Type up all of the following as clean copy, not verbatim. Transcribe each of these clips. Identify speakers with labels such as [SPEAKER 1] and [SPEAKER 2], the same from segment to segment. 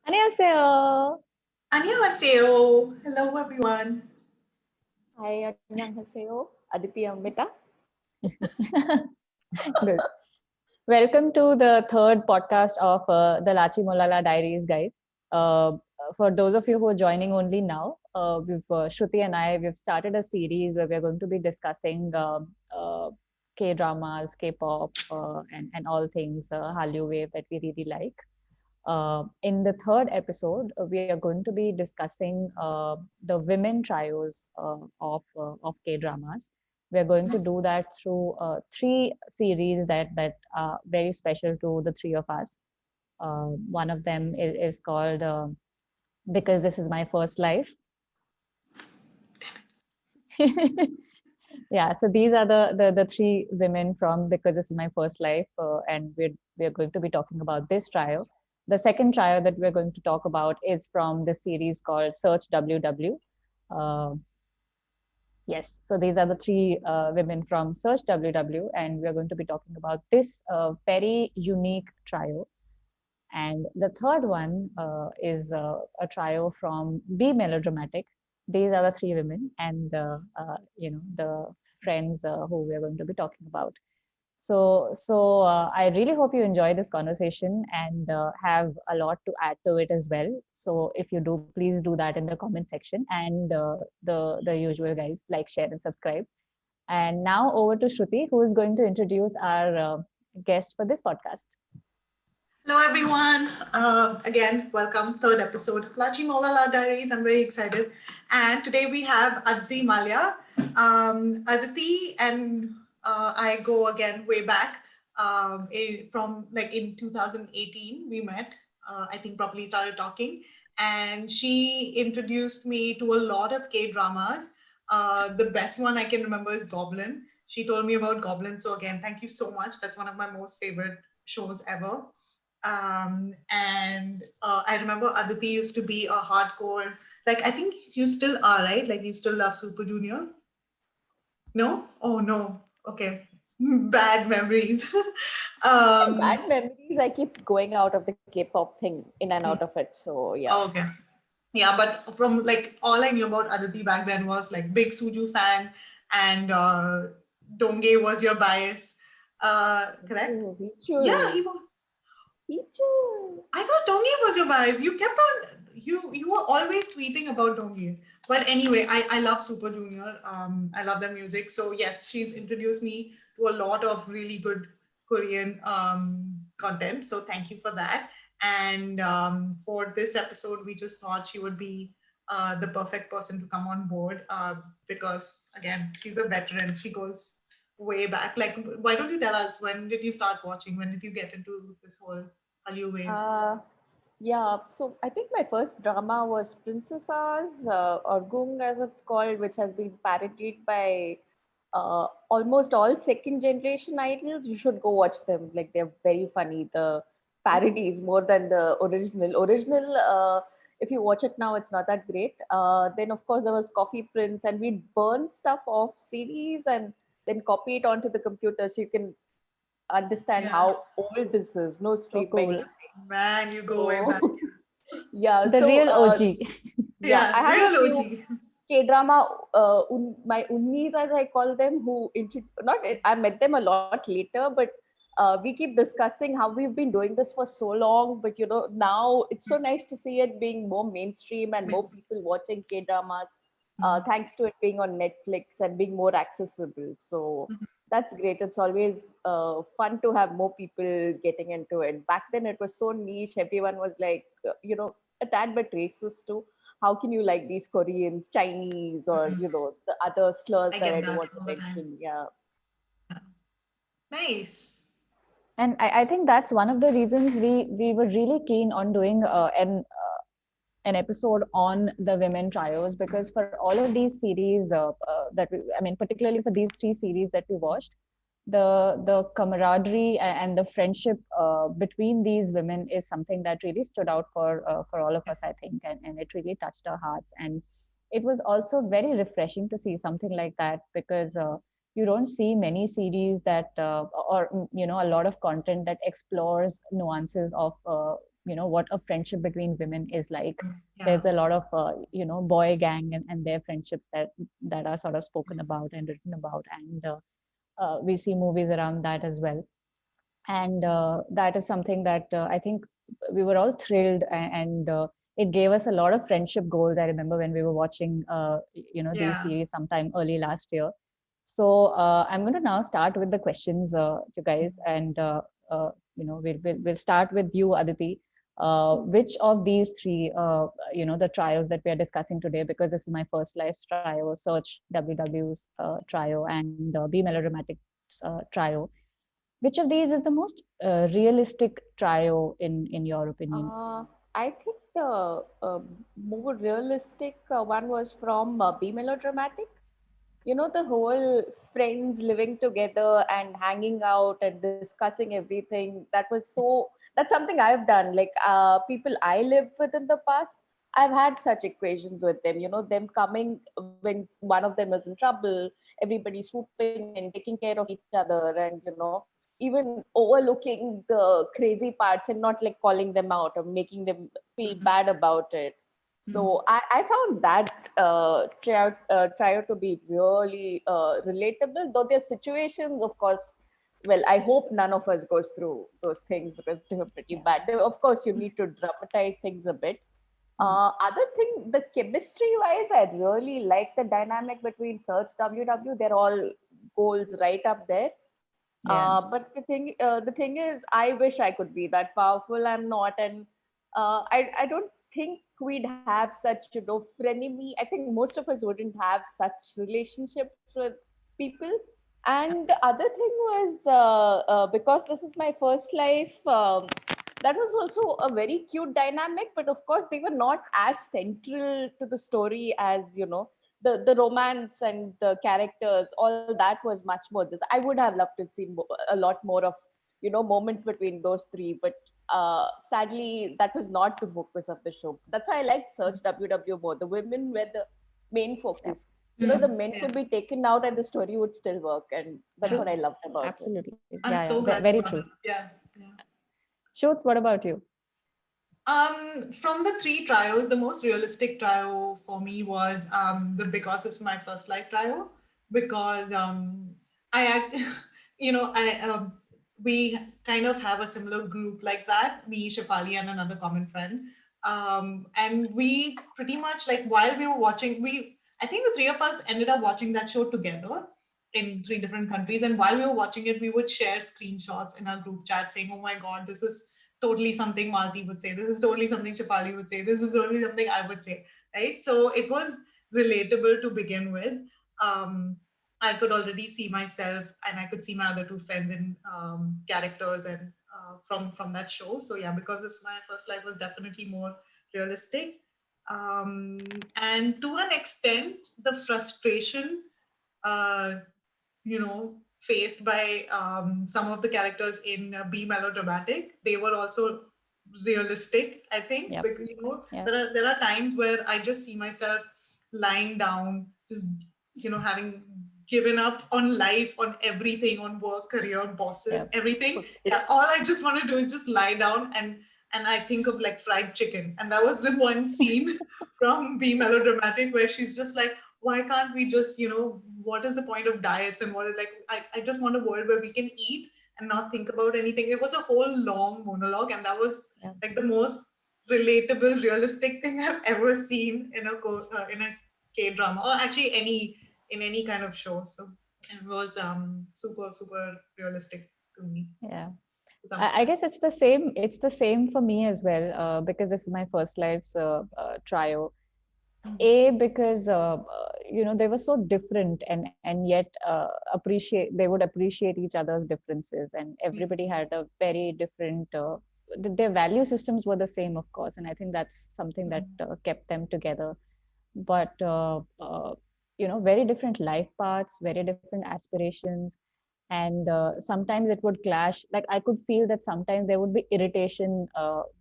[SPEAKER 1] 안녕하세요.
[SPEAKER 2] Annyeonghaseyo. Hello, everyone.
[SPEAKER 1] Hi, 안녕하세요. Aditi Amrita. Good. Welcome to the third podcast of the Lachi Molala Diaries, guys. For those of you who are joining only now, Shruti and we've started a series where we're going to be discussing K dramas, K-pop, and all things Hallyu Wave that we really like. In the third episode, we are going to be discussing the women trios of K dramas. We are going to do that through three series that are very special to the three of us. One of them is called Because This Is My First Life. Yeah, so these are the three women from Because This Is My First Life, and we're going to be talking about this trio. The second trio that we're going to talk about is from the series called Search WW. Uh, yes, so these are the three women from Search WW, and we're going to be talking about this very unique trio. And the third one is a trio from Be Melodramatic. These are the three women, and the friends who we're going to be talking about. So I really hope you enjoy this conversation and have a lot to add to it as well. So if you do, please do that in the comment section, and the usual guys, like, share, and subscribe. And now over to Shruti, who is going to introduce our guest for this podcast.
[SPEAKER 2] Hello, everyone. Again, welcome. Third episode of Lachi Molala Diaries. I'm very excited. And today we have Aditi Malia. Aditi and I go again way back from like in 2018, we met. I think properly started talking. And she introduced me to a lot of K dramas. The best one I can remember is Goblin. She told me about Goblin. So, again, thank you so much. That's one of my most favorite shows ever. And I remember Aditi used to be a hardcore, like, I think you still are, right? Like, you still love Super Junior? No? Oh, no. Okay. Bad memories. um,
[SPEAKER 1] Bad memories. I keep going out of the K-pop thing, in and out of it. So yeah.
[SPEAKER 2] okay. Yeah, but from like all I knew about Aditi back then was like big Suju fan and Donghae was your bias. Correct?
[SPEAKER 1] Oh,
[SPEAKER 2] Yeah,
[SPEAKER 1] Hichu.
[SPEAKER 2] he was.
[SPEAKER 1] Hichu.
[SPEAKER 2] I thought Donghae was your bias. You kept on you were always tweeting about Donghae. But anyway, I love Super Junior. I love their music. So yes, she's introduced me to a lot of really good Korean content. So thank you for that. And for this episode, we just thought she would be the perfect person to come on board because again, she's a veteran. She goes way back. Like, why don't you tell us when did you start watching? When did you get into this whole Hallyu wave?
[SPEAKER 1] Uh, yeah, so I think my first drama was Princesses, or Gung as it's called, which has been parodied by almost all second generation idols. You should go watch them. Like, they're very funny. The parodies more than the original. If you watch it now, it's not that great. Then, of course, there was Coffee Prince, and we'd burn stuff off CDs and then copy it onto the computer so you can understand
[SPEAKER 2] Yeah,
[SPEAKER 1] how old this is. No
[SPEAKER 2] oh,
[SPEAKER 1] streaming,
[SPEAKER 2] cool.
[SPEAKER 1] nothing.
[SPEAKER 2] Man, you go way back.
[SPEAKER 1] So yeah,
[SPEAKER 2] Yeah,
[SPEAKER 1] so
[SPEAKER 3] The real OG.
[SPEAKER 1] yeah, I have a
[SPEAKER 2] real
[SPEAKER 1] few
[SPEAKER 2] OG.
[SPEAKER 1] K drama, my unnis as I call them, who not I met them a lot later, but we keep discussing how we've been doing this for so long. But now it's so nice to see it being more mainstream and more people watching K dramas, thanks to it being on Netflix and being more accessible. So that's great. It's always fun to have more people getting into it. Back then, it was so niche. Everyone was like, a tad bit racist too. How can you like these Koreans, Chinese, or the other slurs
[SPEAKER 2] I
[SPEAKER 1] that I
[SPEAKER 2] get
[SPEAKER 1] don't
[SPEAKER 2] that
[SPEAKER 1] want to
[SPEAKER 2] all the time.
[SPEAKER 1] mention? Yeah.
[SPEAKER 2] Yeah. Nice.
[SPEAKER 3] And I think that's one of the reasons we were really keen on doing an episode on the women trios, because for all of these series particularly for these three series that we watched, the camaraderie and the friendship between these women is something that really stood out for all of us, I think, and it really touched our hearts. And it was also very refreshing to see something like that, because you don't see many series that or a lot of content that explores nuances of what a friendship between women is like.
[SPEAKER 2] Yeah.
[SPEAKER 3] There's a lot of boy gang and their friendships that are sort of spoken about and written about, and we see movies around that as well. And that is something that I think we were all thrilled, and it gave us a lot of friendship goals. I remember when we were watching these
[SPEAKER 2] Yeah.
[SPEAKER 3] series sometime early last year. So I'm going to now start with the questions, you guys, and we'll start with you, Aditi. Which of these three, the trios that we are discussing today, because this is my first live trio, Search WW's trio, and Be Melodramatic trio. Which of these is the most realistic trio in your opinion?
[SPEAKER 4] I think the more realistic one was from Be Melodramatic. You know, the whole friends living together and hanging out and discussing everything. That's something I've done. Like people I lived with in the past, I've had such equations with them. You know, them coming when one of them is in trouble, everybody swooping in, taking care of each other, and even overlooking the crazy parts and not like calling them out or making them feel bad about it. So I found that trio to be really relatable, though their situations, of course, well, I hope none of us goes through those things because they were pretty
[SPEAKER 3] Yeah.
[SPEAKER 4] bad. Of course, you need to dramatize things a bit. Other thing, the chemistry wise, I really like the dynamic between Search WW. They're all goals right up there.
[SPEAKER 3] Yeah.
[SPEAKER 4] But the thing is, I wish I could be that powerful. I'm not, and I don't think we'd have such frenemy. I think most of us wouldn't have such relationships with people. And the other thing was because this is my first life. That was also a very cute dynamic, but of course they were not as central to the story as the romance and the characters. All that was much more this. I would have loved to see a lot more of moments between those three, but sadly that was not the focus of the show. That's why I liked Search WW more. The women were the main
[SPEAKER 3] Yeah.
[SPEAKER 4] focus. The men
[SPEAKER 2] Yeah.
[SPEAKER 4] could be taken out and the story would still work, and that's
[SPEAKER 2] Yeah.
[SPEAKER 4] what I loved about it.
[SPEAKER 3] Absolutely.
[SPEAKER 2] I'm
[SPEAKER 3] Yeah,
[SPEAKER 2] so
[SPEAKER 3] yeah.
[SPEAKER 2] glad you
[SPEAKER 3] Very
[SPEAKER 2] brought
[SPEAKER 3] true.
[SPEAKER 2] that up. Yeah. Yeah.
[SPEAKER 3] Shoots, what about you?
[SPEAKER 2] From the three trios, the most realistic trio for me was the Because It's My First Life trio, because I act, I we kind of have a similar group like that. Me, Shefali, and another common friend, and we pretty much like while we were watching, I think the three of us ended up watching that show together in three different countries, and while we were watching it, we would share screenshots in our group chat saying, "Oh my God, this is." Totally something Malti would say. This is totally something Shafali would say. This is totally something I would say. Right. So it was relatable to begin with. Um, I could already see myself, and I could see my other two friends in characters and from that show. So yeah, because this my first life was definitely more realistic. And to an extent, the frustration uh, faced by some of the characters in Be Melodramatic. They were also realistic, I think.
[SPEAKER 3] Yep.
[SPEAKER 2] Because
[SPEAKER 3] Yeah.
[SPEAKER 2] there are times where I just see myself lying down, just having given up on life, on everything, on work, career, bosses,
[SPEAKER 3] Yep.
[SPEAKER 2] everything. Yeah, all I just want to do is just lie down and I think of like fried chicken. And that was the one scene from Be Melodramatic where she's just like, why can't we just, what is the point of diets and I just want a world where we can eat and not think about anything. It was a whole long monologue, and that was
[SPEAKER 3] Yeah.
[SPEAKER 2] like the most relatable, realistic thing I've ever seen in a K drama, or actually any kind of show. So it was super super realistic to me
[SPEAKER 3] Yeah.
[SPEAKER 2] to some
[SPEAKER 3] I
[SPEAKER 2] extent.
[SPEAKER 3] guess it's the same. It's the same for me as well, because this is my first life's trio. Because they were so different, and yet they would appreciate each other's differences, and
[SPEAKER 2] Yeah.
[SPEAKER 3] everybody had a very different. Their value systems were the same, of course, and I think that's something that kept them together. But very different life paths, very different aspirations, and sometimes it would clash. Like I could feel that sometimes there would be irritation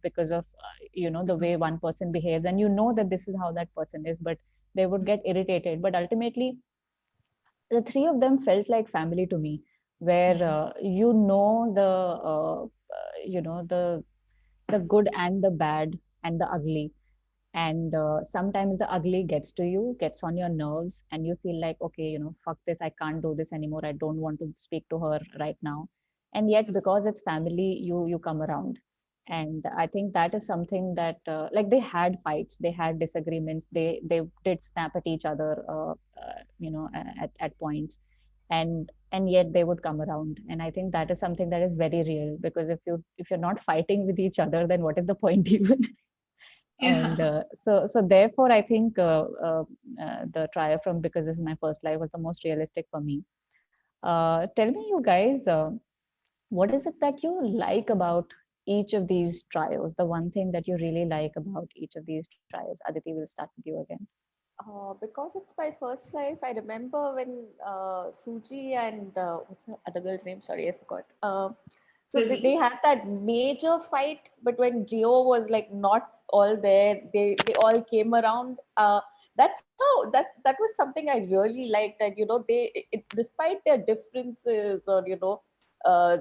[SPEAKER 3] because of the way one person behaves, and that this is how that person is, but they would get irritated. But ultimately the three of them felt like family to me, where the good and the bad and the ugly. And sometimes the ugly gets to you, gets on your nerves, and you feel like, okay, fuck this, I can't do this anymore, I don't want to speak to her right now. And yet, because it's family, you come around. And I think that is something that, like, they had fights, they had disagreements, they did snap at each other, at points. And yet they would come around. And I think that is something that is very real, because if you're not fighting with each other, then what is the point even? And
[SPEAKER 2] Yeah.
[SPEAKER 3] so therefore I think the trial from Because This Is My First Life was the most realistic for me. Tell me, you guys, what is it that you like about each of these trios, the one thing that you really like about each of these trios? Aditi, we'll start with you again.
[SPEAKER 4] Because it's my first life, I remember when Suji and what's the other girl's name? Sorry, I forgot. So they
[SPEAKER 2] Lily.
[SPEAKER 4] had that major fight, but when Geo was like not all there, they all came around. That's how that was something I really liked. And despite their differences, or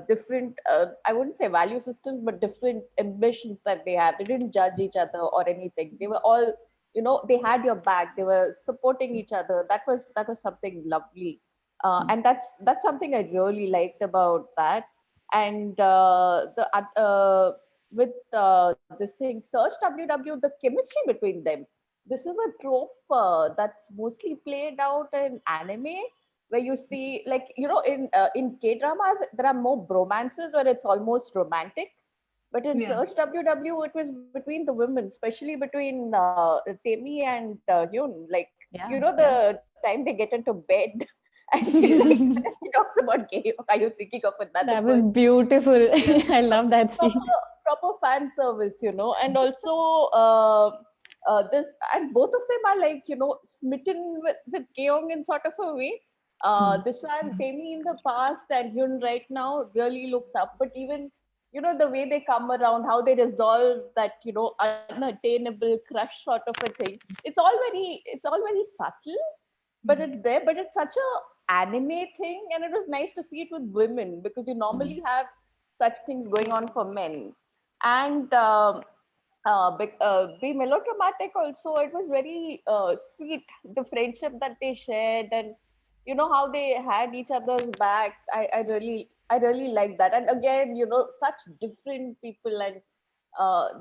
[SPEAKER 4] different, I wouldn't say value systems, but different ambitions that they had, they didn't judge each other or anything. They were all, they had your back, they were supporting each other. That was something lovely. And that's something I really liked about that. And the with this thing Search WW, the chemistry between them, this is a trope that's mostly played out in anime, where you see, like, in K dramas there are more bromances where it's almost romantic. But in
[SPEAKER 2] Yeah.
[SPEAKER 4] Search WW, it was between the women, especially between Temi and Hyun. Like,
[SPEAKER 3] Yeah, yeah.
[SPEAKER 4] the time they get into bed, and like, he talks about gay. Are you thinking of another
[SPEAKER 3] That was
[SPEAKER 4] person?
[SPEAKER 3] beautiful.
[SPEAKER 4] Yeah.
[SPEAKER 3] I love that scene.
[SPEAKER 4] Proper fan service, and also this, and both of them are like, smitten with Keong in sort of a way.
[SPEAKER 3] Hmm.
[SPEAKER 4] This one, Temi in the past and Hyun right now really looks up, but even the way they come around, how they resolve that unattainable crush sort of a thing. It's all very subtle, but it's there. But it's such a anime thing, and it was nice to see it with women, because you
[SPEAKER 3] Hmm.
[SPEAKER 4] normally have such things going on for men. And be melodramatic also, it was very sweet, the friendship that they shared, and how they had each other's backs. I really like that. And again, such different people, and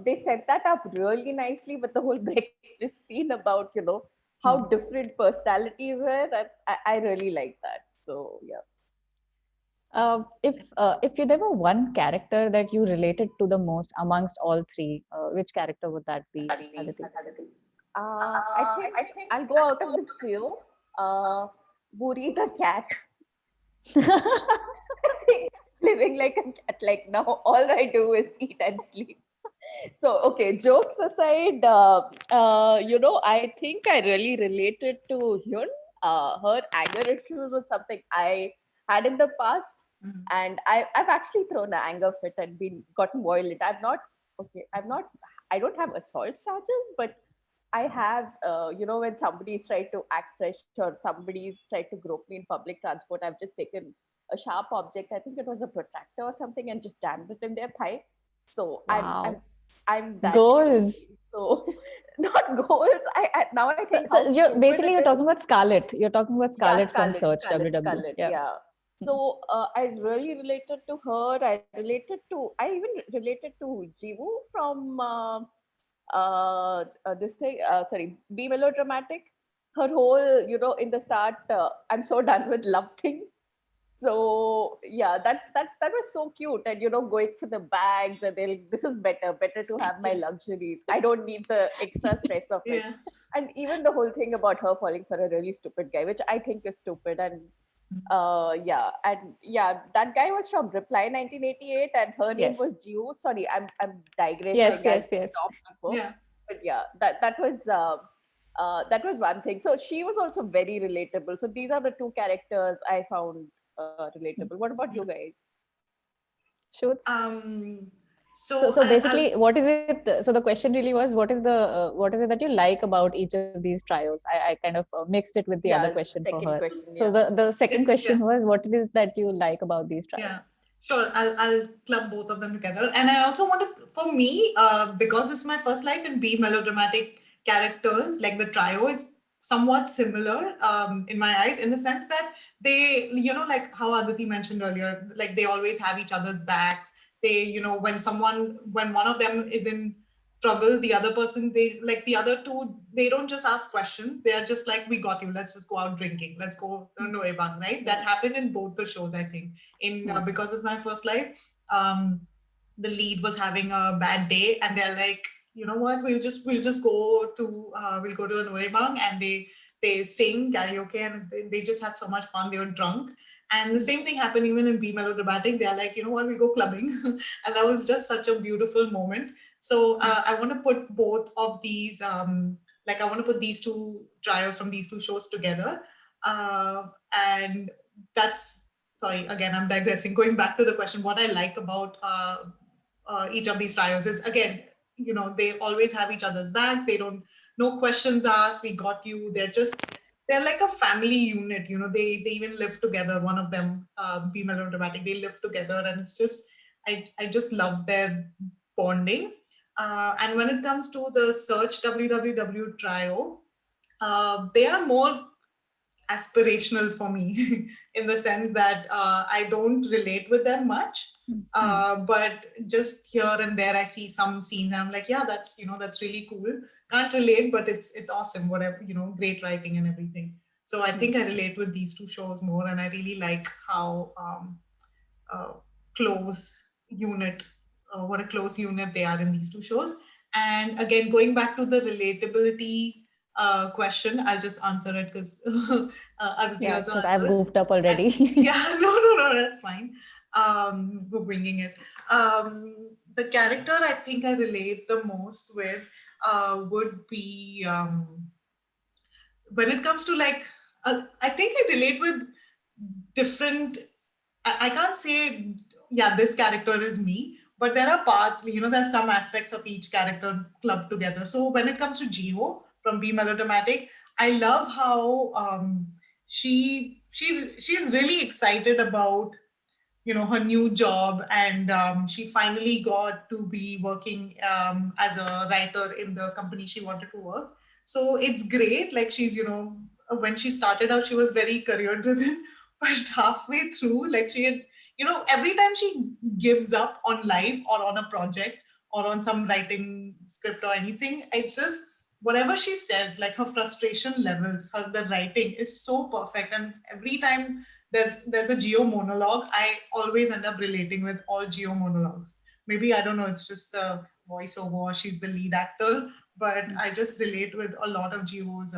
[SPEAKER 4] they set that up really nicely with the whole breakfast scene about how
[SPEAKER 3] Hmm.
[SPEAKER 4] different personalities were. That I really like that. So yeah.
[SPEAKER 3] If there were one character that you related to the most amongst all three, which character would that be, Aditi?
[SPEAKER 4] I think I'll go out of the trio. Uh, Buri the cat. I think living like a cat, like now all I do is eat and sleep. So okay, jokes aside, I think I really related to Hyun. Her anger issues was something I had in the past,
[SPEAKER 2] Mhm.
[SPEAKER 4] and I've actually thrown an anger fit and been gotten violent. I don't have assault charges, but I have, when somebody's tried to act fresh, or somebody's tried to grope me in public transport, I've just taken a sharp object. I think it was a protractor or something, and just jammed it in their thigh. So I'm
[SPEAKER 3] Wow.
[SPEAKER 4] I'm I'm that
[SPEAKER 3] Goals.
[SPEAKER 4] crazy. So not goals. I now I think
[SPEAKER 3] So
[SPEAKER 4] how
[SPEAKER 3] you're
[SPEAKER 4] stupid
[SPEAKER 3] basically
[SPEAKER 4] it
[SPEAKER 3] you're
[SPEAKER 4] is.
[SPEAKER 3] talking about Scarlett. You're talking about
[SPEAKER 4] Yeah,
[SPEAKER 3] Scarlett from
[SPEAKER 4] Scarlett,
[SPEAKER 3] Search
[SPEAKER 4] Scarlett,
[SPEAKER 3] WW.
[SPEAKER 4] Scarlett.
[SPEAKER 3] Yeah.
[SPEAKER 4] Yeah. So I really related to her. I even related to Jivu from this thing. Sorry, Be Melodramatic. Her whole, in the start, I'm so done with love thing. So yeah, that was so cute. And going for the bags, and they're like, this is better to have my
[SPEAKER 2] Yeah.
[SPEAKER 4] luxuries. I don't need the extra stress of it.
[SPEAKER 2] Yeah.
[SPEAKER 4] And even the whole thing about her falling for a really stupid guy, which I think is stupid. And yeah, and yeah, that guy was from Reply 1988, and her name
[SPEAKER 3] Yes.
[SPEAKER 4] was Geo. Sorry, I'm
[SPEAKER 3] Yes,
[SPEAKER 4] digressing. I'll
[SPEAKER 3] yes, yes.
[SPEAKER 4] stop before.
[SPEAKER 2] Yeah.
[SPEAKER 4] But yeah, that was one thing. So she was also very relatable. So these are the two characters I found relatable. What about you guys?
[SPEAKER 3] Shoots.
[SPEAKER 2] Um,
[SPEAKER 1] So basically, what is it? So the question really was, what is it that you like about each of these trios? I kind of mixed it with the other
[SPEAKER 4] Yeah,
[SPEAKER 1] question for
[SPEAKER 4] second
[SPEAKER 1] her.
[SPEAKER 4] question.
[SPEAKER 1] So
[SPEAKER 4] Yeah.
[SPEAKER 1] the second question
[SPEAKER 2] Yeah.
[SPEAKER 1] was, what it is that you like about these
[SPEAKER 2] Yeah,
[SPEAKER 1] trios?
[SPEAKER 2] sure. I'll club both of them together. And I also want to, for me, because it's my first life and be melodramatic characters, like the trio is somewhat similar in my eyes, in the sense that they, like how Aditi mentioned earlier, like they always have each other's backs. They, when one of them is in trouble, the other person, they like the other two, they don't just ask questions. They are just like, we got you. Let's just go out drinking. Let's go to Norebang, right? That happened in both the shows, I think. In Because of My First Life, um, the lead was having a bad day, and they're like, you know what, we'll just go to we'll go to a Norebang, and they sing karaoke, and they just had so much fun. They were drunk. And the same thing happened even in Be Melodramatic. They're like, you know what, we go clubbing. And that was just such a beautiful moment. So I want to put both of these, like I want to put these two trios from these two shows together. And that's, sorry, again, I'm digressing. Going back to the question, what I like about each of these trios is, again, they always have each other's backs. They don't, no questions asked. We got you. They're like a family unit. They even live together. One of them, Be Melodramatic, they live together, and it's just, I just love their bonding. And when it comes to the Search WWW trio, they are more aspirational for me in the sense that I don't relate with them much. But just here and there, I see some scenes and I'm like, yeah, that's really cool. Can't relate, but it's awesome. Whatever, great writing and everything. So I think I relate with these two shows more, and I really like how uh, close unit, what a close unit they are in these two shows. And again, going back to the relatability question, I'll just answer it because Aditi
[SPEAKER 1] Yeah,
[SPEAKER 2] also
[SPEAKER 1] because I've
[SPEAKER 2] answered.
[SPEAKER 1] goofed up
[SPEAKER 2] I,
[SPEAKER 1] already.
[SPEAKER 2] yeah, no, that's fine. We're winging it. The character I think I relate the most with would be when it comes to like, I think I relate with different. I can't say, yeah, this character is me, but there are parts, there's some aspects of each character clubbed together. So when it comes to Jiho from Be Melodramatic, I love how she's really excited about her new job, and she finally got to be working as a writer in the company she wanted to work. So it's great, like she's when she started out she was very career driven, but halfway through, like she had, every time she gives up on life or on a project or on some writing script or anything, it's just whatever she says, like her frustration levels, her the writing is so perfect. And every time there's a Geo monologue, I always end up relating with all Geo monologues. Maybe, I don't know, it's just the voiceover, or she's the lead actor, but I just relate with a lot of Geo's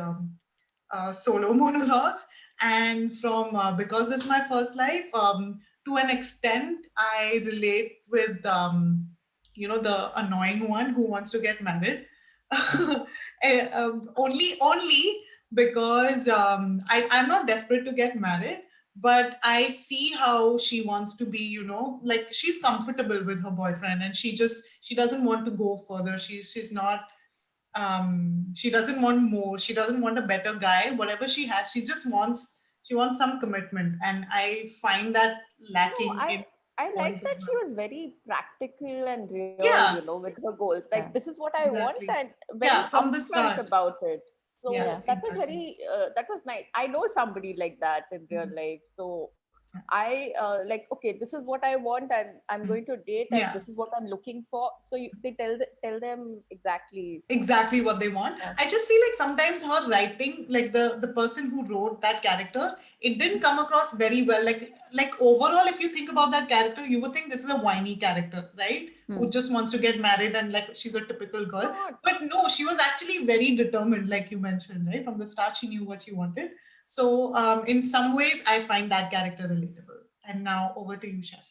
[SPEAKER 2] solo monologues. And from Because This Is My First Life, to an extent, I relate with the annoying one who wants to get married. Only because I'm not desperate to get married, but I see how she wants to be, like she's comfortable with her boyfriend, and she doesn't want to go further. She's not, she doesn't want more. She doesn't want a better guy. Whatever she has, she wants some commitment, and I find that
[SPEAKER 4] No,
[SPEAKER 2] lacking in
[SPEAKER 4] I like
[SPEAKER 2] boys as
[SPEAKER 4] that she
[SPEAKER 2] well.
[SPEAKER 4] was very practical and real,
[SPEAKER 2] Yeah,
[SPEAKER 4] with her goals.
[SPEAKER 1] Yeah,
[SPEAKER 4] Like, this is what I want,
[SPEAKER 2] exactly.
[SPEAKER 4] and
[SPEAKER 2] Yeah,
[SPEAKER 4] very
[SPEAKER 2] from the
[SPEAKER 4] upfront
[SPEAKER 2] start.
[SPEAKER 4] about it.
[SPEAKER 2] Yeah,
[SPEAKER 4] So
[SPEAKER 1] yeah.
[SPEAKER 4] that was
[SPEAKER 2] exactly.
[SPEAKER 4] that was nice. I know somebody like that in real
[SPEAKER 2] Mhm.
[SPEAKER 4] life. So
[SPEAKER 2] Yeah.
[SPEAKER 4] I like, okay, this is what I want, and I'm
[SPEAKER 2] Mhm.
[SPEAKER 4] going to date, and
[SPEAKER 2] Yeah.
[SPEAKER 4] this is what I'm looking for. So they tell them exactly. So
[SPEAKER 2] Exactly what they want.
[SPEAKER 1] Yeah.
[SPEAKER 2] I just feel like sometimes her writing, like the person who wrote that character, it didn't come across very well. Like overall, if you think about that character, you would think this is a whiny character, right? Who just wants to get married, and like she's a typical girl.
[SPEAKER 4] not.
[SPEAKER 2] But no, she was actually very determined, like you mentioned, right? From the start, she knew what she wanted. So in some ways, I find that character relatable. And now over to you, Chef.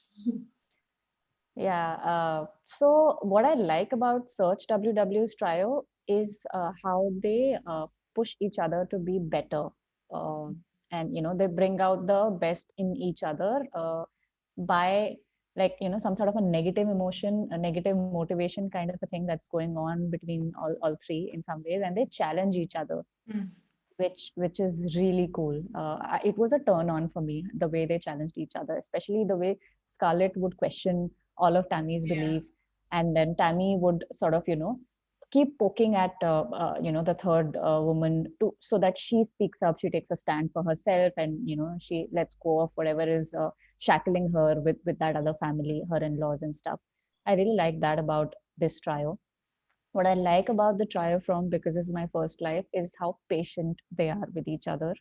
[SPEAKER 1] Yeah. So what I like about Search WW's trio is how they push each other to be better, uh, and they bring out the best in each other by
[SPEAKER 3] like some sort of a negative emotion, a negative motivation kind of a thing that's going on between all three in some ways, and they challenge each other,
[SPEAKER 2] Mm.
[SPEAKER 3] which is really cool. It was a turn on for me, the way they challenged each other, especially the way Scarlett would question all of Tammy's
[SPEAKER 2] Yeah.
[SPEAKER 3] beliefs, and then Tammy would sort of keep poking at the third woman to so that she speaks up, she takes a stand for herself, and she lets go of whatever is shackling her with that other family, her in-laws and stuff. I really like that about this trio. What I like about the trio from Because This Is My First Life is how patient they are with each other.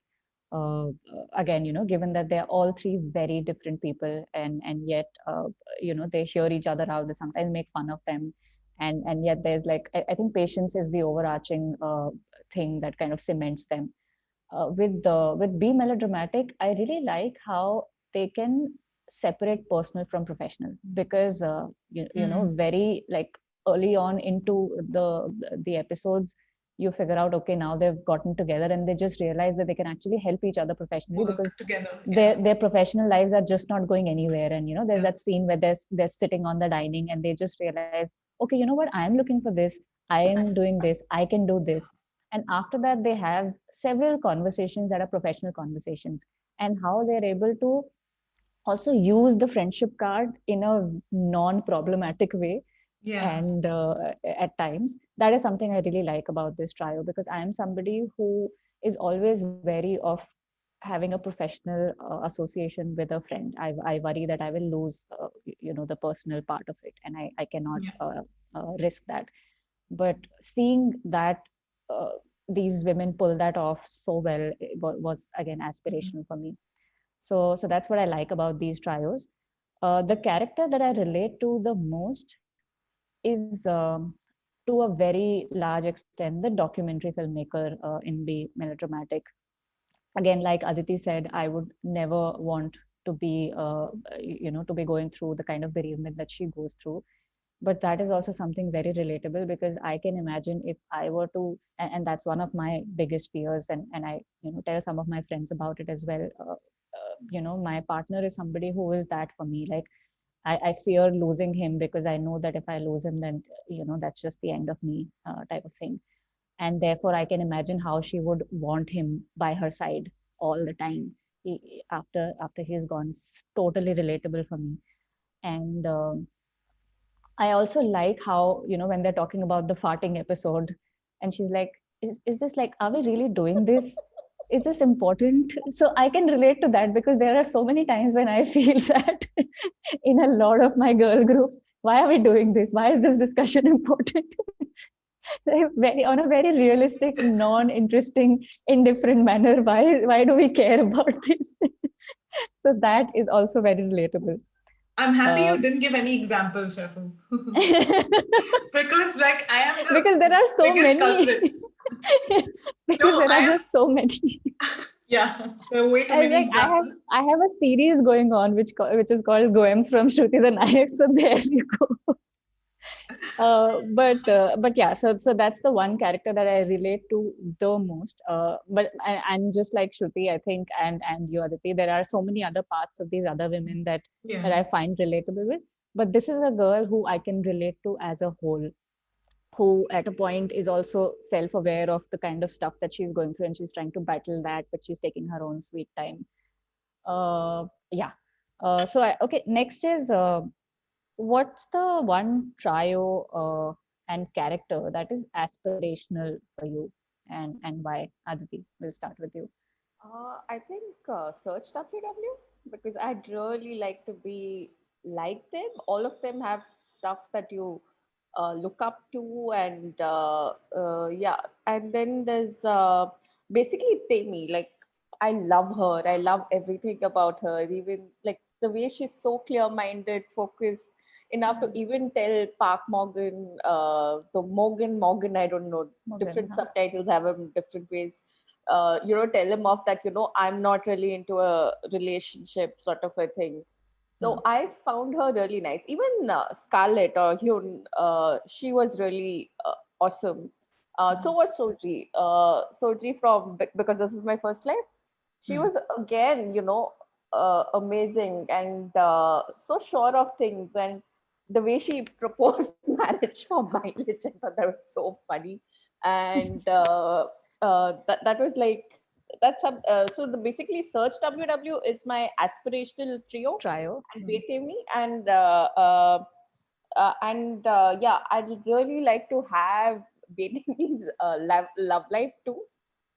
[SPEAKER 3] Again, given that they're all three very different people, and yet they hear each other out. They sometimes make fun of them, and yet there's like I think patience is the overarching thing that kind of cements them. With Be Melodramatic, I really like how they can separate personal from professional, because very like early on into the episodes, you figure out, okay, now they've gotten together and they just realize that they can actually help each other professionally, because
[SPEAKER 2] Work together.
[SPEAKER 3] their professional lives are just not going anywhere. And there's
[SPEAKER 2] Yeah.
[SPEAKER 3] that scene where they're sitting on the dining and they just realize, okay, you know what, I am looking for this, I am doing this, I can do this. And after that, they have several conversations that are professional conversations, and how they're able to also use the friendship card in a non-problematic way.
[SPEAKER 2] Yeah.
[SPEAKER 3] And at times, that is something I really like about this trio, because I am somebody who is always wary of having a professional association with a friend. I worry that I will lose the personal part of it, and I cannot
[SPEAKER 2] Yeah.
[SPEAKER 3] risk that. But seeing that uh, these women pull that off so well, was again
[SPEAKER 2] Mhm.
[SPEAKER 3] aspirational for me. So that's what I like about these trios. The character that I relate to the most is, to a very large extent, the documentary filmmaker in Be Melodramatic. Again, like Aditi said, I would never want to be to be going through the kind of bereavement that she goes through. But that is also something very relatable, because I can imagine if I were to, and that's one of my biggest fears, and I tell some of my friends about it as well. My partner is somebody who is that for me. Like, I fear losing him, because I know that if I lose him, then that's just the end of me, type of thing. And therefore, I can imagine how she would want him by her side all the time. After he's gone, it's totally relatable for me. And I also like how, when they're talking about the farting episode, and she's like, is this like, are we really doing this? Is this important? So I can relate to that, because there are so many times when I feel that in a lot of my girl groups, why are we doing this? Why is this discussion important? Very on a very realistic, non-interesting, indifferent manner. Why do we care about this? So that is also very relatable.
[SPEAKER 2] I'm happy you
[SPEAKER 3] Uh,
[SPEAKER 2] didn't give any examples, Shafu. Because like I am
[SPEAKER 3] because
[SPEAKER 2] the
[SPEAKER 3] there are so
[SPEAKER 2] biggest
[SPEAKER 3] many.
[SPEAKER 2] culprit.
[SPEAKER 3] Because
[SPEAKER 2] No,
[SPEAKER 3] there
[SPEAKER 2] I
[SPEAKER 3] are
[SPEAKER 2] am,
[SPEAKER 3] just so many.
[SPEAKER 2] yeah, there are way too
[SPEAKER 3] I was
[SPEAKER 2] many
[SPEAKER 3] like,
[SPEAKER 2] examples.
[SPEAKER 3] I have a series going on which is called Goems from Shruti the Nayak. So there you go. But yeah, so that's the one character that I relate to the most. And just like Shruti, I think, and you, Aditi, there are so many other parts of these other women that
[SPEAKER 2] Yeah.
[SPEAKER 3] I find relatable with. But this is a girl who I can relate to as a whole, who at a point is also self-aware of the kind of stuff that she's going through, and she's trying to battle that, but she's taking her own sweet time. Yeah. Okay, next is, what's the one trio and character that is aspirational for you, and why? Aditi, we'll start with you.
[SPEAKER 4] I think Search WW, because I'd really like to be like them. All of them have stuff that you look up to, and yeah. And then there's basically Temi. Like, I love her. I love everything about her. Even like the way she's so clear-minded, focused enough to even tell Park Morgan, the Morgan. I don't know.
[SPEAKER 3] Morgan,
[SPEAKER 4] Different
[SPEAKER 3] huh?
[SPEAKER 4] subtitles have them different ways, tell him off that, I'm not really into a relationship sort of a thing.
[SPEAKER 3] Hmm.
[SPEAKER 4] So I found her really nice. Even Scarlett or Hyun, she was really awesome. So was Soji. Soji from Because This Is My First Life. She
[SPEAKER 3] Hmm.
[SPEAKER 4] was again, amazing and so sure of things. And the way she proposed marriage for mileage, I thought that was so funny. And that was like, that's so the basically Search WW is my aspirational trio,
[SPEAKER 3] Trio.
[SPEAKER 4] and Betemi, and yeah, I'd really like to have Betemi's love life too,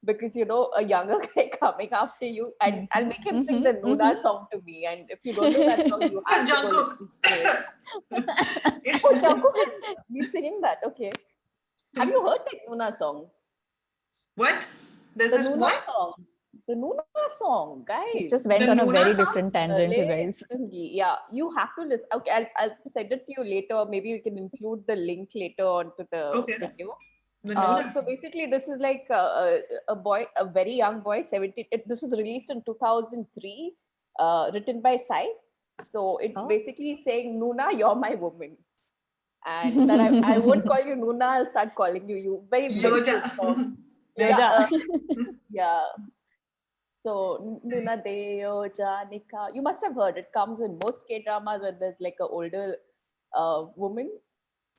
[SPEAKER 4] because a younger guy coming after you, and I'll make him sing the Nuna song to me. And if you don't know that song, you have to go
[SPEAKER 2] Jungkook.
[SPEAKER 4] listen to it. Oh, Jungkook has been singing that. Okay, have you heard that Nuna song?
[SPEAKER 2] What? There's
[SPEAKER 4] The
[SPEAKER 2] a
[SPEAKER 4] Nuna
[SPEAKER 2] what?
[SPEAKER 4] song. The Nuna song, guys.
[SPEAKER 3] It just went
[SPEAKER 2] The
[SPEAKER 3] on a
[SPEAKER 2] Nuna
[SPEAKER 3] very
[SPEAKER 2] song?
[SPEAKER 3] different tangent, you guys.
[SPEAKER 4] Yeah, you have to listen. Okay, I'll send it to you later. Maybe we can include the link later onto the
[SPEAKER 2] Okay.
[SPEAKER 4] video.
[SPEAKER 2] The Nuna.
[SPEAKER 4] So basically, this is like a boy, a very young boy, 17. This was released in 2003, written by Sai. So it's basically saying, Nuna, you're my woman. And then I won't call you Nuna, I'll start calling you. Very, very
[SPEAKER 2] Yoja.
[SPEAKER 4] cute song.
[SPEAKER 3] Yoja.
[SPEAKER 4] Yeah. So Nuna Deo Janika. You must have heard it. Comes in most K dramas when there's like an older woman.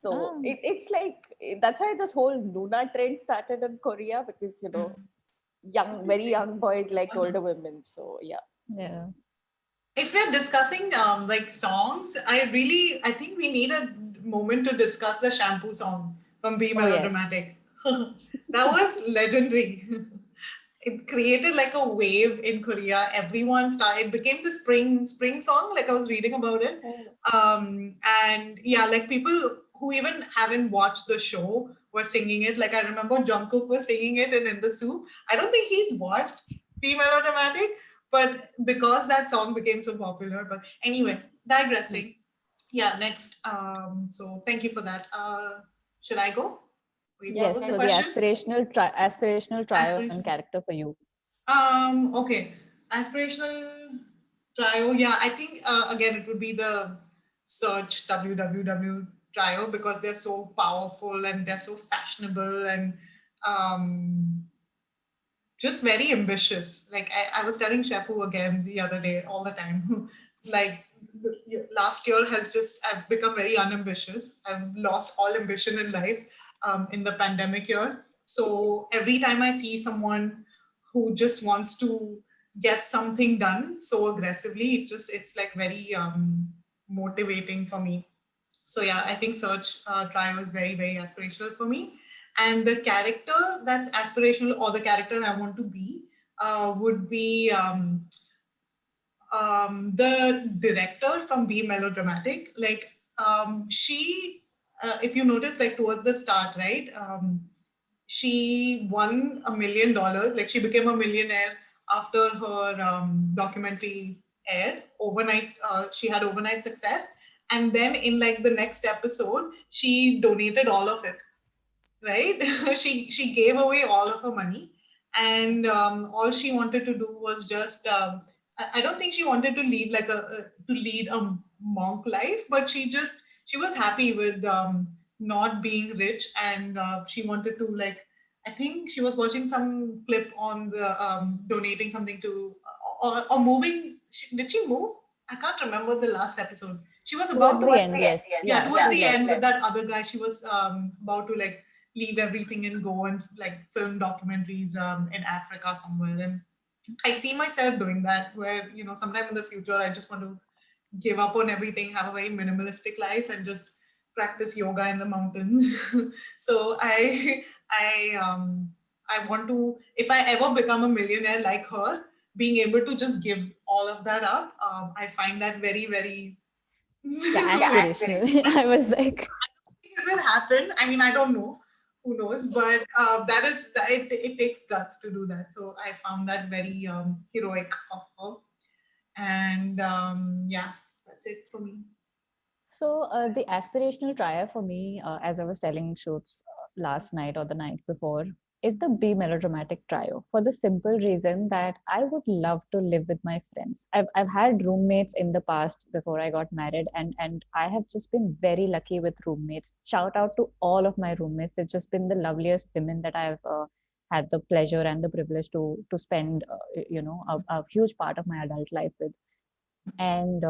[SPEAKER 4] So it's like, that's why this whole Nuna trend started in Korea, because very young boys like older women. So yeah.
[SPEAKER 3] Yeah.
[SPEAKER 2] If we're discussing like songs, I think we need a moment to discuss the shampoo song from Be Melodramatic. That was legendary. It created like a wave in Korea. Everyone started, it became the spring song, like I was reading about it. And yeah, like people who even haven't watched the show were singing it. Like I remember Jungkook was singing it in the Soup. I don't think he's watched Be Melodramatic, but because that song became so popular. But anyway, digressing. Yeah, next. So thank you for that. Should I go? Wait,
[SPEAKER 3] Yes,
[SPEAKER 2] what was
[SPEAKER 3] so
[SPEAKER 2] the
[SPEAKER 3] the
[SPEAKER 2] question?
[SPEAKER 3] aspirational trio and character for you.
[SPEAKER 2] Okay. Aspirational trio. Yeah, I think again it would be the Search WWW trio, because they're so powerful and they're so fashionable and um, just very ambitious. Like I was telling Shefu again the other day, all the time. Like last year I've become very unambitious. I've lost all ambition in life in the pandemic year. So every time I see someone who just wants to get something done so aggressively, it's like very motivating for me. So yeah, I think Search Trio is very, very aspirational for me. And the character that's aspirational, or the character I want to be, would be the director from Be Melodramatic. Like if you notice, like towards the start, right? She won $1 million. Like she became a millionaire after her documentary aired overnight. She had overnight success, and then in like the next episode, she donated all of it. Right? she gave away all of her money, and all she wanted to do was just. I don't think she wanted to lead to lead a monk life, but she was happy with not being rich, and she wanted to like. I think she was watching some clip on the donating something to or moving. Did she move? I can't remember the last episode. She was about
[SPEAKER 3] Towards the end, yes.
[SPEAKER 2] yeah, towards the
[SPEAKER 3] yes.
[SPEAKER 2] end with that other guy. She was about to like leave everything and go and like film documentaries in Africa somewhere. And I see myself doing that, where sometime in the future I just want to give up on everything, have a very minimalistic life, and just practice yoga in the mountains. So I want to, if I ever become a millionaire like her, being able to just give all of that up, I find that very, very
[SPEAKER 3] Aspirational. I was like,
[SPEAKER 2] it will happen. I mean, I don't know. Who knows? But it takes guts to do that. So I found that very heroic of her. And yeah, that's it for me.
[SPEAKER 3] So the aspirational trio for me, as I was telling Shoots last night or the night before, is the Be Melodramatic trio, for the simple reason that I would love to live with my friends. I've had roommates in the past before I got married, and I have just been very lucky with roommates. Shout out to all of my roommates. They've just been the loveliest women that I've had the pleasure and the privilege to spend a huge part of my adult life with.
[SPEAKER 1] And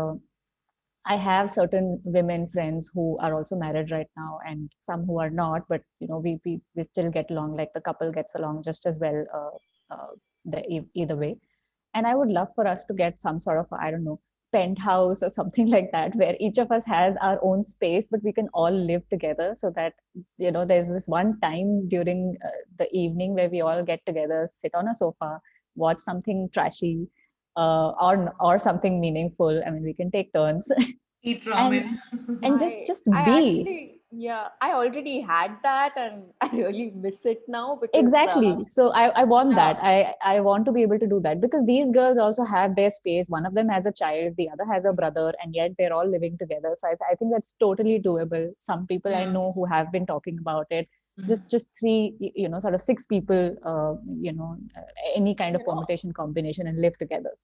[SPEAKER 1] I have certain women friends who are also married right now, and some who are not. But we still get along. Like the couple gets along just as well. Either way. And I would love for us to get some sort of, I don't know, penthouse or something like that, where each of us has our own space, but we can all live together, so that there's this one time during the evening where we all get together, sit on a sofa, watch something trashy, or something meaningful. I mean, we can take turns.
[SPEAKER 2] Eat
[SPEAKER 1] and
[SPEAKER 2] ramen.
[SPEAKER 1] and just
[SPEAKER 4] I
[SPEAKER 1] be.
[SPEAKER 4] actually, yeah, I already had that and I really miss it now because,
[SPEAKER 1] Exactly. So I want
[SPEAKER 4] yeah,
[SPEAKER 1] that. I want to be able to do that, because these girls also have their space. One of them has a child, the other has a brother, and yet they're all living together. So I think that's totally doable. Some people I
[SPEAKER 2] Yeah.
[SPEAKER 1] know who have been talking about it.
[SPEAKER 2] Mhm.
[SPEAKER 1] Just three, sort of six people, any kind of
[SPEAKER 4] you know,
[SPEAKER 1] permutation combination, and live together.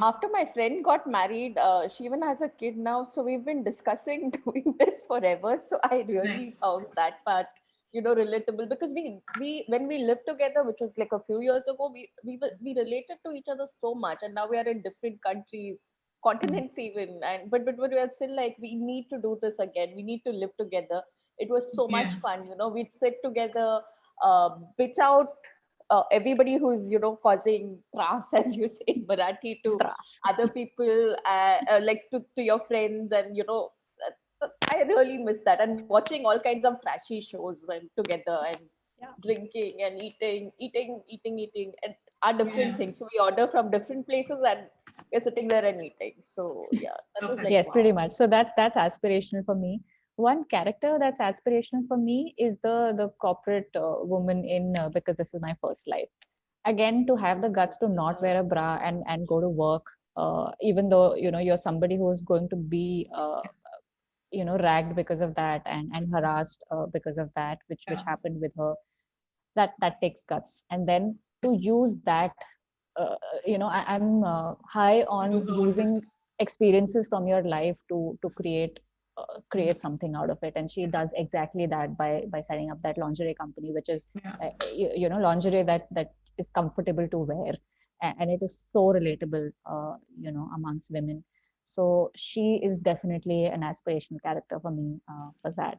[SPEAKER 4] after my friend got married, she even has a kid now. So we've been discussing doing this forever. So I really
[SPEAKER 2] Nice.
[SPEAKER 4] found that part, relatable because we when we lived together, which was like a few years ago, we related to each other so much, and now we are in different countries,
[SPEAKER 1] Mm.
[SPEAKER 4] continents even, and but we are still like we need to do this again. We need to live together. It was so much
[SPEAKER 2] Yeah.
[SPEAKER 4] fun. We'd sit together, bitch out everybody who's causing tras as you say in Marathi to
[SPEAKER 1] Tras.
[SPEAKER 4] other people like to your friends and I really miss that and watching all kinds of trashy shows when together and
[SPEAKER 1] Yeah.
[SPEAKER 4] drinking and eating and are different
[SPEAKER 2] Yeah.
[SPEAKER 4] things, so we order from different places and we're sitting there and eating, so yeah, that was like
[SPEAKER 2] Perfect.
[SPEAKER 1] Yes, pretty
[SPEAKER 4] wow.
[SPEAKER 1] much. So that's aspirational for me. One character that's aspirational for me is the corporate woman in Because This Is My First Life. Again, to have the guts to not wear a bra and go to work, even though you're somebody who is going to be ragged because of that, and harassed because of that, which
[SPEAKER 2] Yeah.
[SPEAKER 1] happened with her. That takes guts. And then to use that, I'm high
[SPEAKER 2] To do
[SPEAKER 1] on
[SPEAKER 2] her own
[SPEAKER 1] using
[SPEAKER 2] business.
[SPEAKER 1] experiences from your life to create something out of it. And she does exactly that by setting up that lingerie company, which is
[SPEAKER 2] Yeah.
[SPEAKER 1] lingerie that is comfortable to wear, and it is so relatable, amongst women. So she is definitely an aspirational character for me, for that.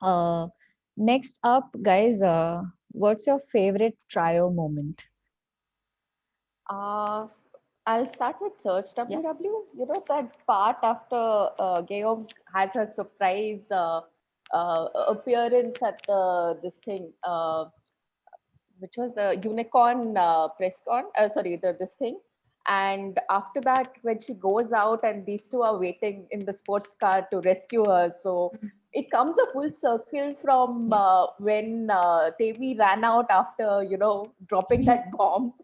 [SPEAKER 1] uh, Next up, guys, what's your favorite trio moment?
[SPEAKER 4] uh I'll start with Search
[SPEAKER 1] Yeah.
[SPEAKER 4] WW. That part after Georg has her surprise appearance at this thing, which was the unicorn press con. Sorry, this thing. And after that, when she goes out and these two are waiting in the sports car to rescue her, so it comes a full circle from
[SPEAKER 1] Yeah.
[SPEAKER 4] when Devi ran out after dropping that bomb,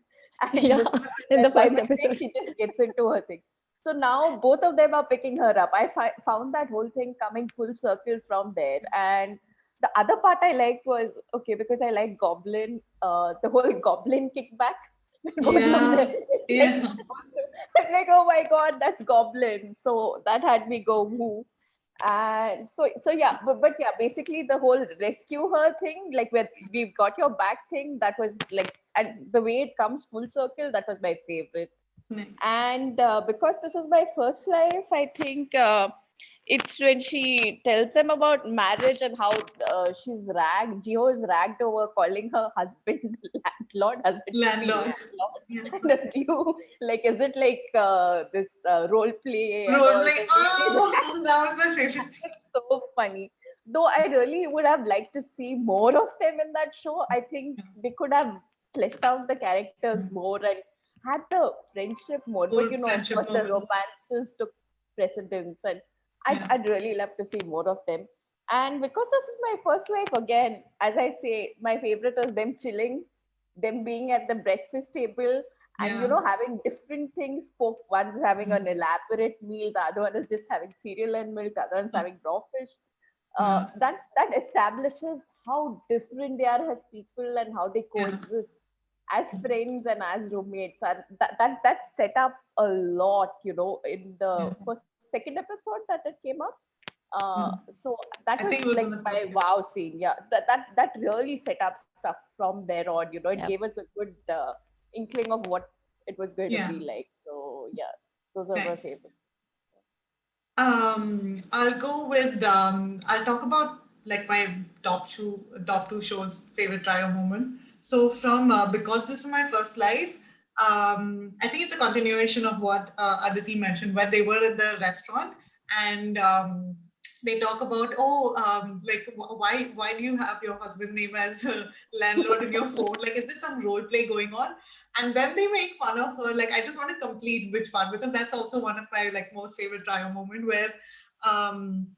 [SPEAKER 4] and
[SPEAKER 1] Yeah.
[SPEAKER 4] this one
[SPEAKER 1] In
[SPEAKER 4] when
[SPEAKER 1] the
[SPEAKER 4] by
[SPEAKER 1] first
[SPEAKER 4] mistake
[SPEAKER 1] episode.
[SPEAKER 4] she just gets into her thing. So now both of them are picking her up. I found that whole thing coming full circle from there, and the other part I liked was okay because I like Goblin, the whole Goblin kickback. When both of them,
[SPEAKER 2] Yeah.
[SPEAKER 4] like,
[SPEAKER 2] Yeah.
[SPEAKER 4] I'm like, oh my god, that's Goblin. So that had me go woo. And so yeah, but yeah, basically the whole rescue her thing, like where we've got your back thing, that was like, and the way it comes full circle, that was my favorite.
[SPEAKER 2] Nice.
[SPEAKER 4] And because this is my first life, I think it's when she tells them about marriage and how she's ragged. Gio is ragged over calling her husband landlord, husband to be
[SPEAKER 2] Landlord. Yeah.
[SPEAKER 4] landlord. And you like, is it like this role play and
[SPEAKER 2] Role
[SPEAKER 4] all?
[SPEAKER 2] play.
[SPEAKER 4] So really,
[SPEAKER 2] Oh, that was my favorite scene.
[SPEAKER 4] so funny. Though I really would have liked to see more of them in that show. I think they could have fleshed out the characters more and had the friendship more. But
[SPEAKER 2] More
[SPEAKER 4] of
[SPEAKER 2] friendship
[SPEAKER 4] course, the
[SPEAKER 2] moments.
[SPEAKER 4] romances took precedence, and
[SPEAKER 2] Yeah.
[SPEAKER 4] I'd really love to see more of them. And because this is my first life again, as I say, my favorite is them chilling, them being at the breakfast table, and
[SPEAKER 2] Yeah.
[SPEAKER 4] having different things. One's having an elaborate meal, the other one is just having cereal and milk, the other one's having raw fish.
[SPEAKER 2] Yeah.
[SPEAKER 4] That establishes how different they are as people and how they
[SPEAKER 2] Yeah.
[SPEAKER 4] coexist as friends and as roommates, and that's set up a lot, in the
[SPEAKER 2] Yeah.
[SPEAKER 4] second episode that it came up.
[SPEAKER 2] Mhm.
[SPEAKER 4] So that
[SPEAKER 2] I
[SPEAKER 4] was
[SPEAKER 2] think it was
[SPEAKER 4] like
[SPEAKER 2] in the
[SPEAKER 4] my
[SPEAKER 2] first
[SPEAKER 4] wow scene. Yeah, that really set up stuff from there on. It
[SPEAKER 1] Yeah.
[SPEAKER 4] gave us a good inkling of what it was going to
[SPEAKER 2] Yeah.
[SPEAKER 4] be like. So yeah. Those are my
[SPEAKER 2] Nice.
[SPEAKER 4] favorite.
[SPEAKER 2] I'll go with I'll talk about like my top two shows favorite trio moment. So from because this is my first life, I think it's a continuation of what Aditi mentioned, where they were at the restaurant and they talk about like why do you have your husband's name as landlord in your phone? Like, is there some role play going on? And then they make fun of her. Like, I just want to complete which part because that's also one of my like most favorite trio moment um,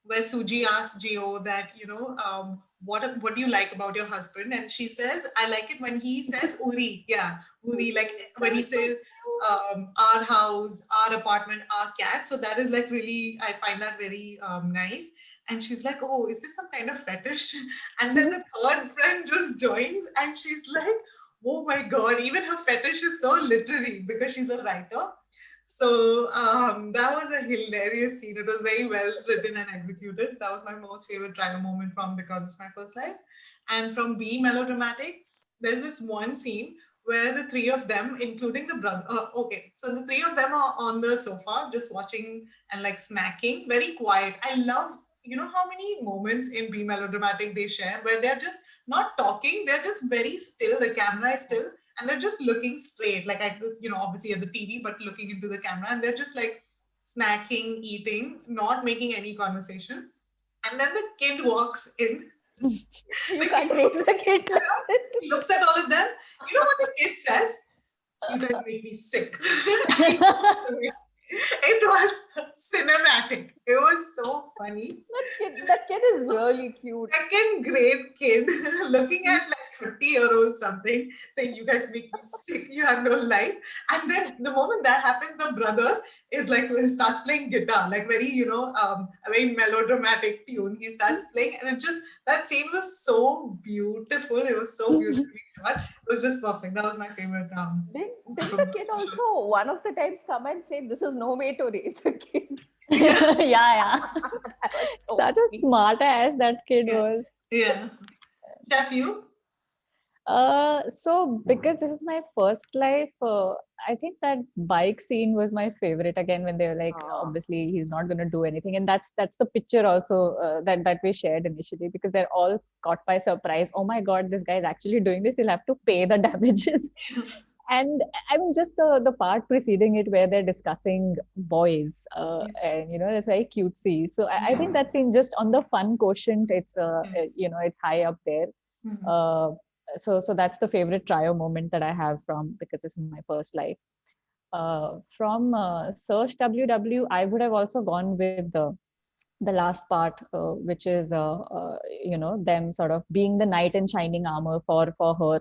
[SPEAKER 2] where Suji asks Gio that what do you like about your husband, and she says I like it when he says Uri, yeah, Uri, like when he says our house, our apartment, our cat. So that is like really I find that very nice. And she's like, oh, is this some kind of fetish? And then the third friend just joins and she's like, oh my god, even her fetish is so literary because she's a writer. So that was a hilarious scene. It was very well written and executed. That was my most favorite trial moment from Because It's My First Life. And from Be Melodramatic, there's this one scene where the three of them, including the brother, okay, so the three of them are on the sofa just watching and like smacking, very quiet. I love, how many moments in Be Melodramatic they share where they're just not talking, they're just very still, the camera is still, and they're just looking straight, like obviously at the TV, but looking into the camera, and they're just like snacking, eating, not making any conversation. And then the kid walks in.
[SPEAKER 4] You can't raise a kid like this.
[SPEAKER 2] He looks at all of them. You know what the kid says? You guys make me sick. It was cinematic. It was so funny.
[SPEAKER 4] That kid is really cute.
[SPEAKER 2] Second grade kid looking at like 30-year-old something, saying, you guys make me sick, you have no life. And then the moment that happens, the brother is like starts playing guitar, like very, a very melodramatic tune. He starts playing, and it just that scene was so beautiful. It was so beautifully shot. It was just perfect. That was my favorite.
[SPEAKER 4] Didn't the kid also one of the times come and say, this is no way to raise a kid?
[SPEAKER 3] Yeah.
[SPEAKER 4] So
[SPEAKER 3] Such a
[SPEAKER 4] funny.
[SPEAKER 3] smart ass that kid was.
[SPEAKER 2] Yeah. Chef, you?
[SPEAKER 3] So because this is my first life, I think that bike scene was my favorite again when they were like, obviously he's not going to do anything, and that's the picture also that we shared initially because they're all caught by surprise. Oh my God, this guy is actually doing this. He'll have to pay the damages. And I mean, just the part preceding it where they're discussing boys, and it's very cutesy. So I think that scene just on the fun quotient, it's it's high up there.
[SPEAKER 2] Mhm.
[SPEAKER 3] So that's the favorite trio moment that I have from Because This Is My First Life. From Search WW, I would have also gone with the last part, which is them sort of being the knight in shining armor for her,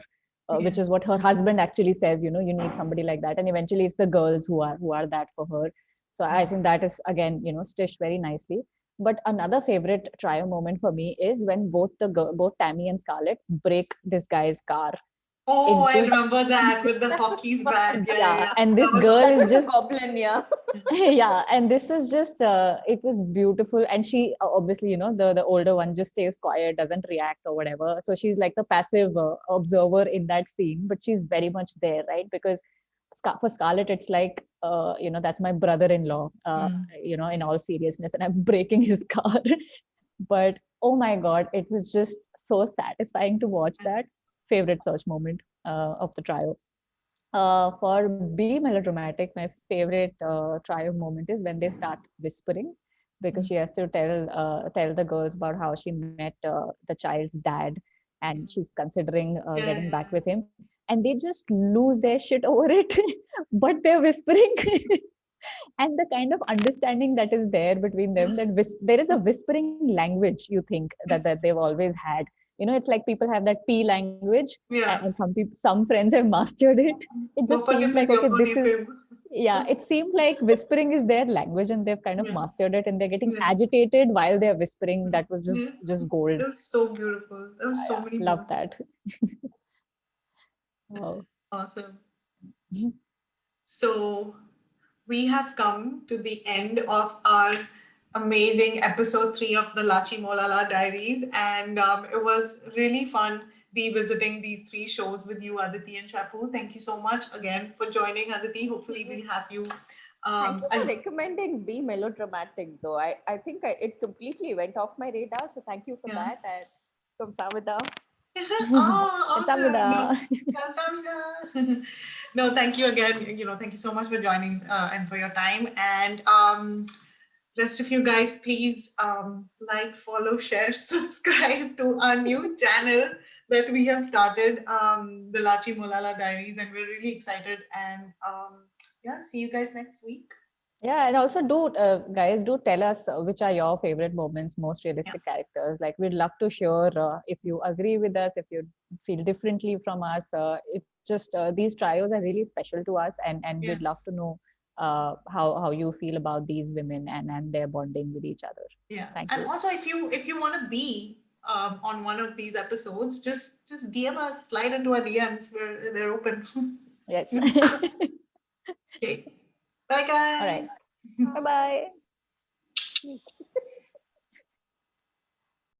[SPEAKER 3] which is what her husband actually says. You need somebody like that, and eventually it's the girls who are that for her. So I think that is again stitched very nicely. But another favorite trio moment for me is when both Tammy and Scarlett break this guy's car
[SPEAKER 2] Oh, I
[SPEAKER 3] into
[SPEAKER 2] remember that with the hockey's bat.
[SPEAKER 3] yeah, and
[SPEAKER 2] That
[SPEAKER 3] this
[SPEAKER 2] was
[SPEAKER 3] girl
[SPEAKER 2] awesome.
[SPEAKER 3] is just
[SPEAKER 4] Goblin, yeah.
[SPEAKER 3] yeah, and this is just it was beautiful, and she obviously the older one just stays quiet, doesn't react or whatever, so she's like the passive observer in that scene, but she's very much there, right? Because for Scarlett it's like that's my brother-in-law, in all seriousness, and I'm breaking his car. But oh my God, it was just so satisfying to watch that. Favorite search moment of the trio. For Be Melodramatic, my favorite trio moment is when they start whispering, because she has to tell the girls about how she met the child's dad, and she's considering getting back with him, and they just lose their shit over it, but they're whispering. And the kind of understanding that is there between them, that there is a whispering language, you think that they've always had. It's like people have that P language,
[SPEAKER 2] Yeah.
[SPEAKER 3] and some friends have mastered it. It just seems like, okay, this is, yeah, it seemed like whispering is their language, and they've kind of mastered it, and they're getting agitated while they're whispering. That was just gold.
[SPEAKER 2] It was so beautiful. There was so many
[SPEAKER 3] Love
[SPEAKER 2] moments.
[SPEAKER 3] that. Wow.
[SPEAKER 2] Awesome. So we have come to the end of our amazing episode 3 of the Lachi Molala Diaries, and it was really fun revisiting these 3 shows with you, Aditi and Shafu. Thank you so much again for joining, Aditi. Hopefully we'll have you
[SPEAKER 4] Thank you
[SPEAKER 2] I,
[SPEAKER 4] for recommending Be Melodramatic, though. I think it completely went off my radar. So thank you for
[SPEAKER 2] yeah.
[SPEAKER 4] that. And from Samida.
[SPEAKER 2] Oh, awesome. No,
[SPEAKER 3] Kamsahamnida.
[SPEAKER 2] Kamsahamnida. No, thank you again. Thank you so much for joining and for your time. And rest of you guys, please like, follow, share, subscribe to our new channel that we have started, the Lachi Molala Diaries, and we're really excited. And yeah, see you guys next week.
[SPEAKER 3] Yeah, and also guys, do tell us which are your favorite moments, most
[SPEAKER 2] Yeah,
[SPEAKER 3] realistic characters. Like, we'd love to share if you agree with us, if you feel differently from us. It just these trios are really special to us, and
[SPEAKER 2] yeah,
[SPEAKER 3] we'd love to know how you feel about these women and their bonding with each other.
[SPEAKER 2] yeah.
[SPEAKER 3] Thank
[SPEAKER 2] And
[SPEAKER 3] you.
[SPEAKER 2] also, if you want to be on one of these episodes, just DM us, slide into our DMs. They're open.
[SPEAKER 3] Yes.
[SPEAKER 2] Okay. Bye,
[SPEAKER 3] All right.
[SPEAKER 2] guys.
[SPEAKER 3] Bye bye.